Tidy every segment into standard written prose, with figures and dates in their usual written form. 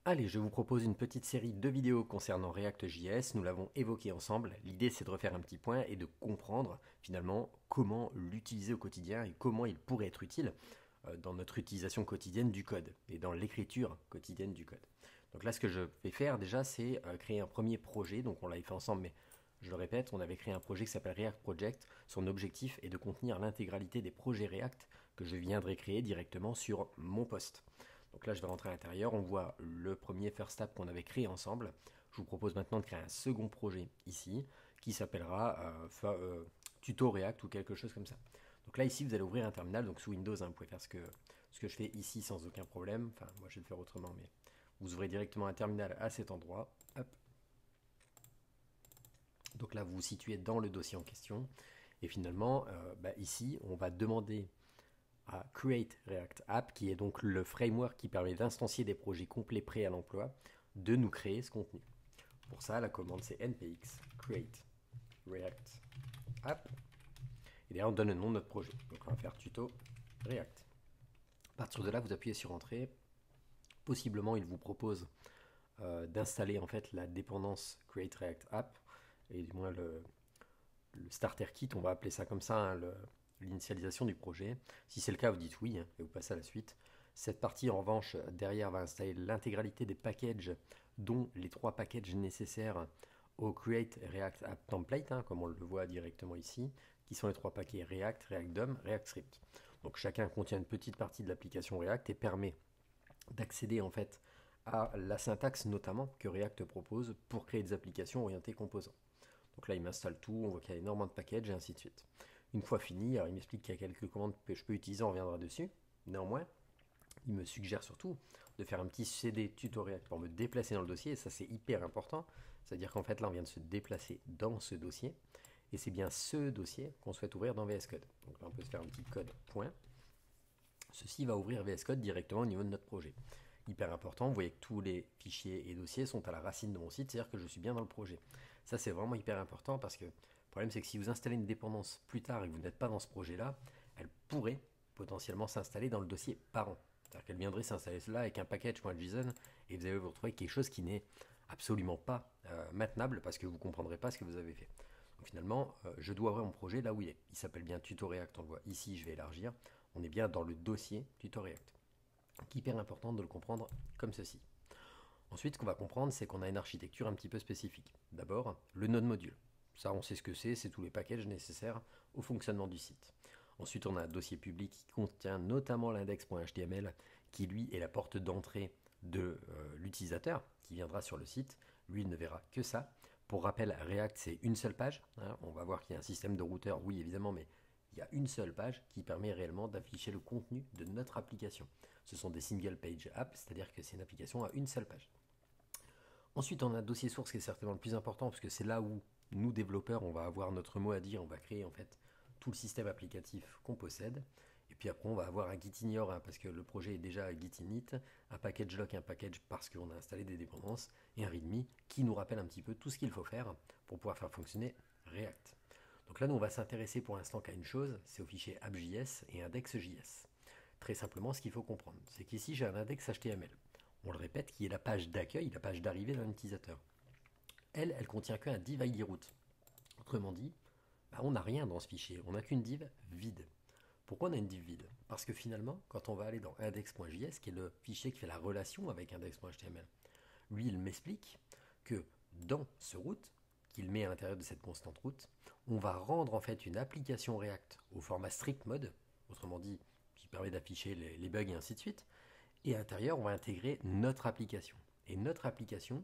Allez, je vous propose une petite série de vidéos concernant React.js. Nous l'avons évoqué ensemble. L'idée, c'est de refaire un petit point et de comprendre finalement comment l'utiliser au quotidien et comment il pourrait être utile dans notre utilisation quotidienne du code et dans l'écriture quotidienne du code. Donc là, ce que je vais faire déjà, c'est créer un premier projet. Donc on l'avait fait ensemble, mais je le répète, on avait créé un projet qui s'appelle React Project. Son objectif est de contenir l'intégralité des projets React que je viendrai créer directement sur mon poste. Donc là, je vais rentrer à l'intérieur. On voit le premier First App qu'on avait créé ensemble. Je vous propose maintenant de créer un second projet ici qui s'appellera Tuto React ou quelque chose comme ça. Donc là, ici, vous allez ouvrir un terminal. Donc sous Windows, hein, vous pouvez faire ce que je fais ici sans aucun problème. Enfin, moi, je vais le faire autrement, mais vous ouvrez directement un terminal à cet endroit. Hop. Donc là, vous vous situez dans le dossier en question. Et finalement, ici, on va demander à Create React App, qui est donc le framework qui permet d'instancier des projets complets prêts à l'emploi, de nous créer ce contenu. Pour ça, la commande c'est npx create React App. Et derrière, on donne le nom de notre projet. Donc on va faire tuto React. À partir de là, vous appuyez sur Entrée. Possiblement, il vous propose d'installer en fait la dépendance Create React App, et du moins le starter kit, on va appeler ça comme ça, hein, l'initialisation du projet. Si c'est le cas, vous dites oui, hein, et vous passez à la suite. Cette partie, en revanche, derrière, va installer l'intégralité des packages, dont les 3 packages nécessaires au Create React App Template, hein, comme on le voit directement ici, qui sont les 3 paquets React, React DOM, React Script. Donc chacun contient une petite partie de l'application React et permet d'accéder en fait à la syntaxe notamment que React propose pour créer des applications orientées composants. Donc là, il m'installe tout, on voit qu'il y a énormément de packages et ainsi de suite. Une fois fini, alors il m'explique qu'il y a quelques commandes que je peux utiliser, on reviendra dessus. Néanmoins, il me suggère surtout de faire un petit CD tutoriel pour me déplacer dans le dossier, et ça c'est hyper important. C'est-à-dire qu'en fait là, on vient de se déplacer dans ce dossier, et c'est bien ce dossier qu'on souhaite ouvrir dans VS Code. Donc là, on peut se faire un petit code point. Ceci va ouvrir VS Code directement au niveau de notre projet. Hyper important, vous voyez que tous les fichiers et dossiers sont à la racine de mon site, c'est-à-dire que je suis bien dans le projet. Ça c'est vraiment hyper important parce que le problème c'est que si vous installez une dépendance plus tard et que vous n'êtes pas dans ce projet-là, elle pourrait potentiellement s'installer dans le dossier parent. C'est-à-dire qu'elle viendrait s'installer là avec un package.json et vous allez vous retrouver quelque chose qui n'est absolument pas maintenable parce que vous ne comprendrez pas ce que vous avez fait. Donc finalement, je dois ouvrir mon projet là où il est. Il s'appelle bien Tuto React, on le voit ici, je vais élargir. On est bien dans le dossier Tuto React. Donc hyper important de le comprendre comme ceci. Ensuite, ce qu'on va comprendre, c'est qu'on a une architecture un petit peu spécifique. D'abord, le node module. Ça, on sait ce que c'est tous les packages nécessaires au fonctionnement du site. Ensuite, on a un dossier public qui contient notamment l'index.html, qui lui est la porte d'entrée de l'utilisateur qui viendra sur le site. Lui, il ne verra que ça. Pour rappel, React, c'est une seule page, hein. On va voir qu'il y a un système de routeur, oui évidemment, mais il y a une seule page qui permet réellement d'afficher le contenu de notre application. Ce sont des single page apps, c'est-à-dire que c'est une application à une seule page. Ensuite, on a un dossier source qui est certainement le plus important parce que c'est là où nous, développeurs, on va avoir notre mot à dire, on va créer en fait tout le système applicatif qu'on possède. Et puis après, on va avoir un git ignore, hein, parce que le projet est déjà à git init, un package lock, un package parce qu'on a installé des dépendances, et un readme qui nous rappelle un petit peu tout ce qu'il faut faire pour pouvoir faire fonctionner React. Donc là, nous, on va s'intéresser pour l'instant qu'à une chose, c'est au fichier app.js et index.js. Très simplement, ce qu'il faut comprendre, c'est qu'ici, j'ai un index HTML. On le répète, qui est la page d'accueil, la page d'arrivée d'un utilisateur. Elle contient qu'un div ID root. Autrement dit, on n'a rien dans ce fichier, on n'a qu'une div vide. Pourquoi on a une div vide? Parce que finalement, quand on va aller dans index.js, qui est le fichier qui fait la relation avec index.html, lui, il m'explique que dans ce root, qu'il met à l'intérieur de cette constante root, on va rendre en fait une application React au format strict mode, autrement dit, qui permet d'afficher les bugs et ainsi de suite, et à l'intérieur, on va intégrer notre application. Et notre application,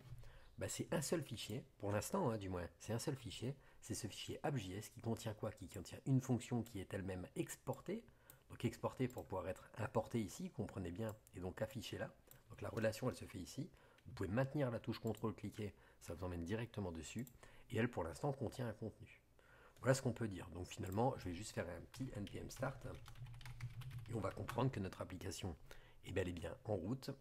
c'est un seul fichier, pour l'instant, hein, du moins, c'est un seul fichier. C'est ce fichier app.js qui contient quoi? Qui contient une fonction qui est elle-même exportée. Donc exportée pour pouvoir être importée ici, comprenez bien, et donc affichée là. Donc la relation, elle se fait ici. Vous pouvez maintenir la touche CTRL, cliquer, ça vous emmène directement dessus. Et elle, pour l'instant, contient un contenu. Voilà ce qu'on peut dire. Donc finalement, je vais juste faire un petit npm start. Et on va comprendre que notre application est bel et bien en route.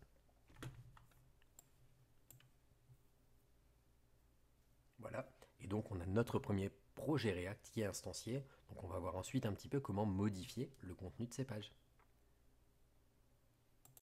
Voilà. Et donc on a notre premier projet React qui est instancié. Donc on va voir ensuite un petit peu comment modifier le contenu de ces pages.